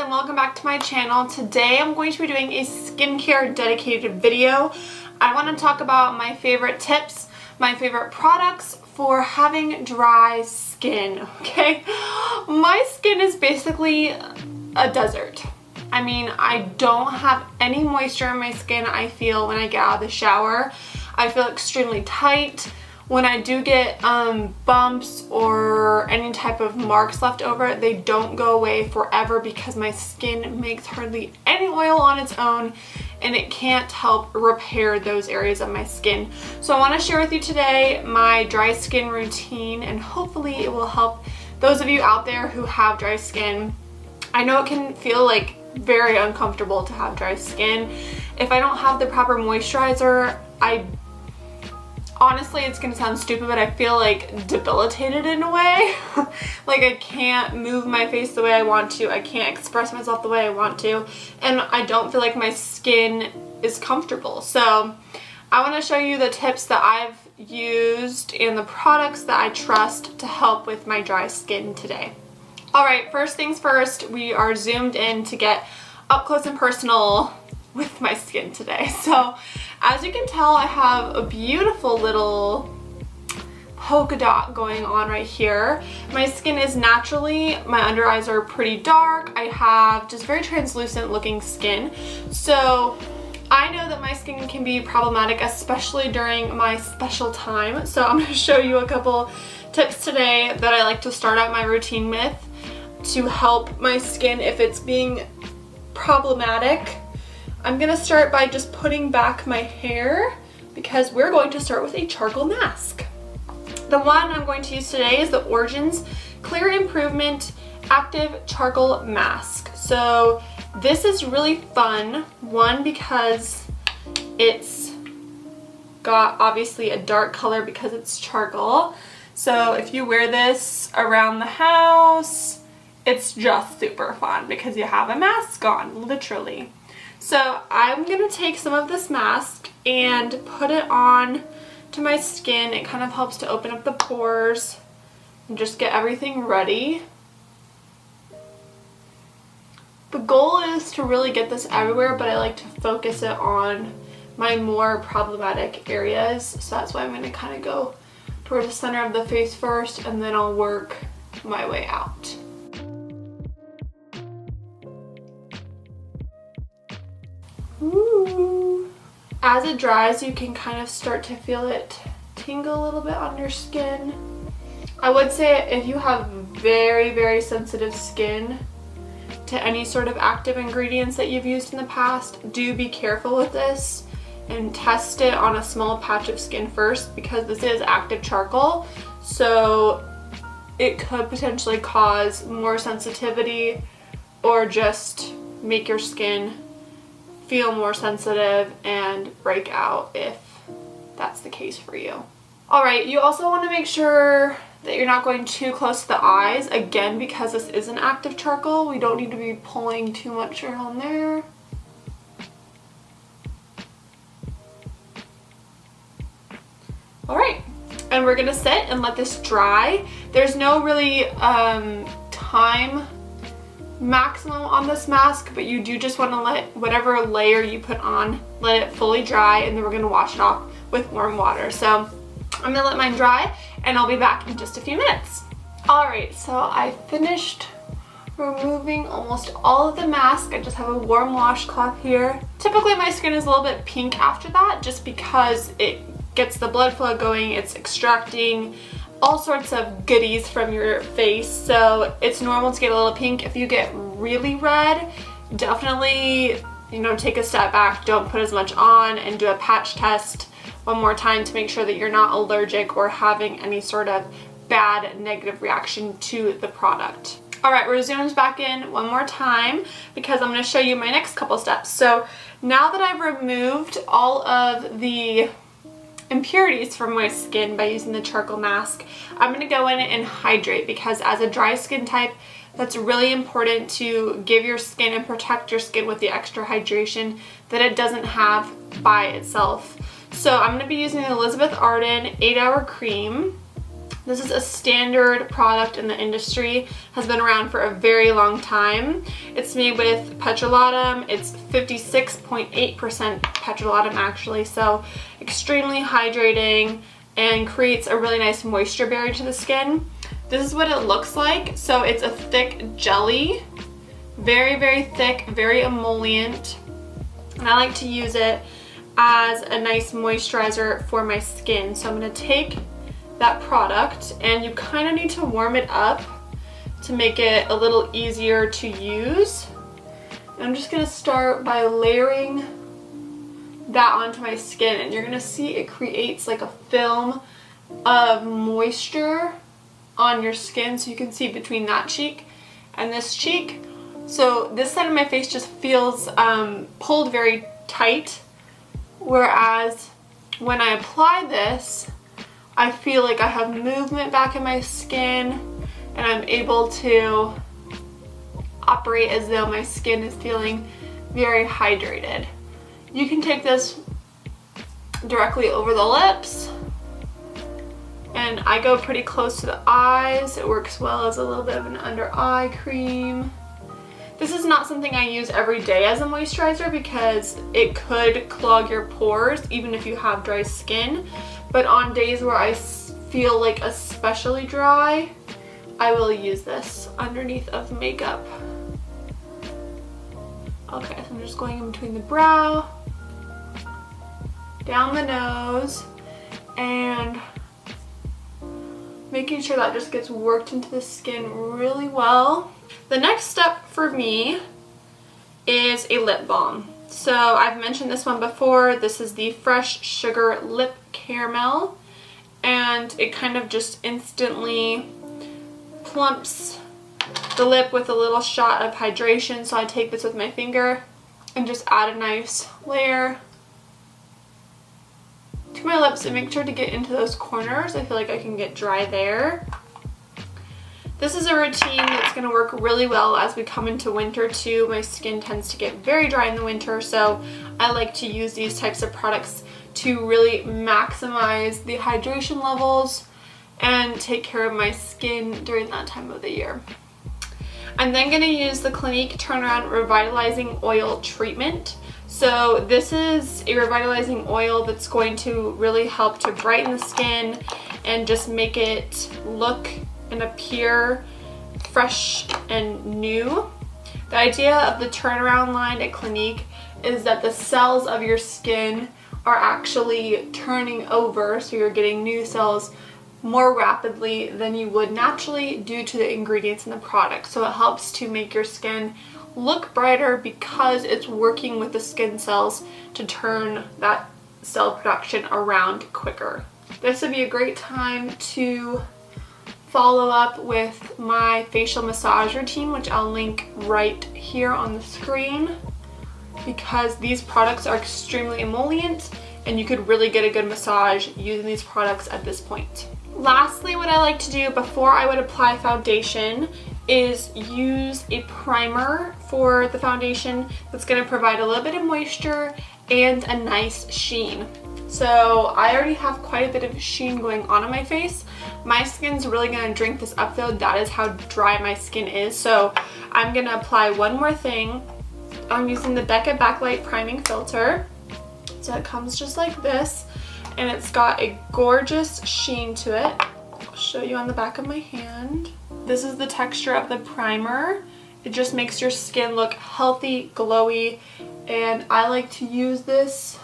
and welcome back to my channel. Today I'm going to be doing a skincare dedicated video. I want to talk about my favorite tips, my favorite products for having dry skin, okay? My skin is basically a desert. I mean, I don't have any moisture in my skin. I feel when I get out of the shower, I feel extremely tight. When I do get bumps or any type of marks left over, they don't go away forever because my skin makes hardly any oil on its own and it can't help repair those areas of my skin. So I want to share with you today my dry skin routine, and hopefully it will help those of you out there who have dry skin. I know it can feel like very uncomfortable to have dry skin. If I don't have the proper moisturizer, honestly, it's gonna sound stupid, but I feel like debilitated in a way. Like I can't move my face the way I want to. I can't express myself the way I want to. And I don't feel like my skin is comfortable. So I wanna show you the tips that I've used and the products that I trust to help with my dry skin today. All right, first things first, we are zoomed in to get up close and personal with my skin today. So as you can tell, I have a beautiful little polka dot going on right here. My skin is naturally, my under eyes are pretty dark. I have just very translucent looking skin. So I know that my skin can be problematic, especially during my special time. So I'm gonna show you a couple tips today that I like to start out my routine with to help my skin if it's being problematic. I'm gonna start by just putting back my hair because we're going to start with a charcoal mask. The one I'm going to use today is the Origins Clear Improvement Active Charcoal Mask. So this is really fun, one because it's got obviously a dark color because it's charcoal. So if you wear this around the house, it's just super fun because you have a mask on, literally. So I'm gonna take some of this mask and put it on to my skin. It kind of helps to open up the pores and just get everything ready. The goal is to really get this everywhere, but I like to focus it on my more problematic areas. So that's why I'm gonna kind of go towards the center of the face first, and then I'll work my way out. Ooh. As it dries, you can kind of start to feel it tingle a little bit on your skin. I would say if you have very, very sensitive skin to any sort of active ingredients that you've used in the past, do be careful with this and test it on a small patch of skin first because this is active charcoal, so it could potentially cause more sensitivity or just make your skin feel more sensitive and break out if that's the case for you. Alright, you also want to make sure that you're not going too close to the eyes. Again, because this is an active charcoal, we don't need to be pulling too much around there. Alright, and we're gonna sit and let this dry. There's no really time maximum on this mask, but you do just want to let whatever layer you put on, let it fully dry, and then we're going to wash it off with warm water. So I'm going to let mine dry and I'll be back in just a few minutes. Alright, so I finished removing almost all of the mask. I just have a warm washcloth here. Typically my skin is a little bit pink after that just because it gets the blood flow going, it's extracting all sorts of goodies from your face, so it's normal to get a little pink. If you get really red, definitely, take a step back, don't put as much on, and do a patch test one more time to make sure that you're not allergic or having any sort of bad negative reaction to the product. Alright, we're zoomed back in one more time because I'm going to show you my next couple steps. So now that I've removed all of the impurities from my skin by using the charcoal mask, I'm going to go in and hydrate because as a dry skin type, that's really important to give your skin and protect your skin with the extra hydration that it doesn't have by itself. So I'm going to be using the Elizabeth Arden 8-Hour Cream. This is a standard product in the industry, has been around for a very long time. It's made with petrolatum. It's 56.8% petrolatum actually, so extremely hydrating and creates a really nice moisture barrier to the skin. This is what it looks like. So it's a thick jelly, very, very thick, very emollient. And I like to use it as a nice moisturizer for my skin. So I'm gonna take that product, and you kind of need to warm it up to make it a little easier to use. And I'm just gonna start by layering that onto my skin, and you're gonna see it creates like a film of moisture on your skin, so you can see between that cheek and this cheek. So this side of my face just feels pulled very tight, whereas when I apply this, I feel like I have movement back in my skin, and I'm able to operate as though my skin is feeling very hydrated. You can take this directly over the lips, and I go pretty close to the eyes. It works well as a little bit of an under eye cream. This is not something I use every day as a moisturizer because it could clog your pores even if you have dry skin. But on days where I feel like especially dry, I will use this underneath of makeup. Okay, so I'm just going in between the brow, down the nose, and making sure that just gets worked into the skin really well. The next step for me is a lip balm. So I've mentioned this one before. This is the Fresh Sugar Lip Caramel, and it kind of just instantly plumps the lip with a little shot of hydration. So I take this with my finger and just add a nice layer to my lips and make sure to get into those corners. I feel like I can get dry there. This is a routine that's going to work really well as we come into winter too. My skin tends to get very dry in the winter, so I like to use these types of products to really maximize the hydration levels and take care of my skin during that time of the year. I'm then going to use the Clinique Turnaround Revitalizing Oil Treatment. So this is a revitalizing oil that's going to really help to brighten the skin and just make it look and appear fresh and new. The idea of the turnaround line at Clinique is that the cells of your skin are actually turning over, so you're getting new cells more rapidly than you would naturally due to the ingredients in the product. So it helps to make your skin look brighter because it's working with the skin cells to turn that cell production around quicker. This would be a great time to follow up with my facial massage routine, which I'll link right here on the screen, because these products are extremely emollient and you could really get a good massage using these products at this point. Lastly, what I like to do before I would apply foundation is use a primer for the foundation that's going to provide a little bit of moisture and a nice sheen. So I already have quite a bit of sheen going on my face. My skin's really going to drink this up though. That is how dry my skin is. So I'm going to apply one more thing. I'm using the Becca Backlight Priming Filter. So it comes just like this, and it's got a gorgeous sheen to it. I'll show you on the back of my hand. This is the texture of the primer. It just makes your skin look healthy, glowy, and I like to use this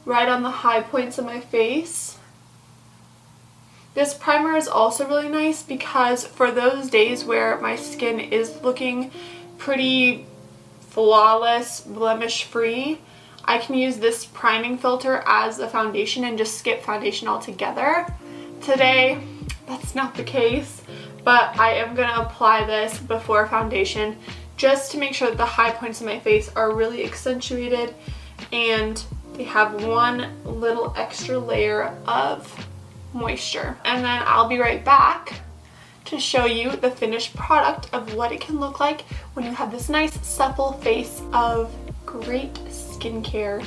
right on the high points of my face. This primer is also really nice because for those days where my skin is looking pretty flawless, blemish-free, I can use this priming filter as a foundation and just skip foundation altogether. Today, that's not the case, but I am going to apply this before foundation just to make sure that the high points of my face are really accentuated and they have one little extra layer of moisture. And then I'll be right back to show you the finished product of what it can look like when you have this nice supple face of great skincare.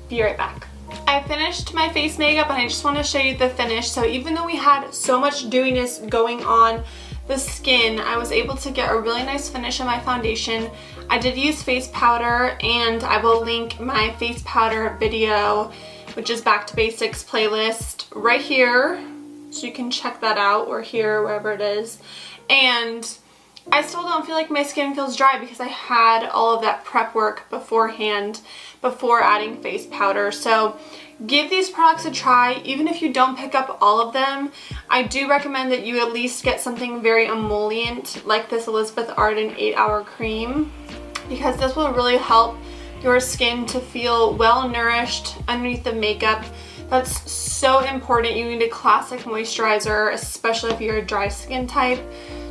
Be right back. I finished my face makeup and I just want to show you the finish. So even though we had so much dewiness going on the skin, I was able to get a really nice finish on my foundation. I did use face powder, and I will link my face powder video, which is Back to Basics playlist, right here, so you can check that out, or here, wherever it is. And I still don't feel like my skin feels dry because I had all of that prep work beforehand before adding face powder. So give these products a try. Even if you don't pick up all of them, I do recommend that you at least get something very emollient like this Elizabeth Arden 8-Hour Cream, because this will really help your skin to feel well nourished underneath the makeup. That's so important. You need a classic moisturizer, especially if you're a dry skin type,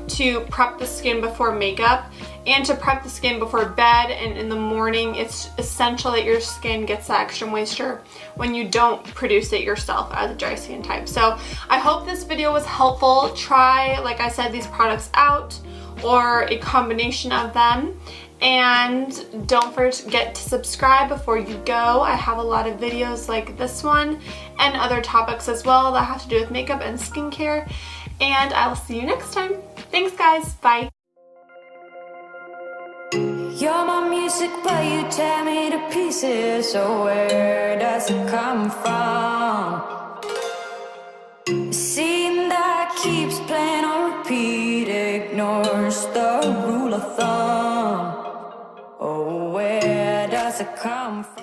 to prep the skin before makeup and to prep the skin before bed and in the morning. It's essential that your skin gets that extra moisture when you don't produce it yourself as a dry skin type. So I hope this video was helpful. Try, like I said, these products out or a combination of them. And don't forget to subscribe before you go. I have a lot of videos like this one and other topics as well that have to do with makeup and skincare. And I will see you next time. Thanks guys, bye. You're my music, but you tear me to pieces. So where does it come from? The scene that keeps playing on repeat ignores the rule of thumb. Oh, where does it come from?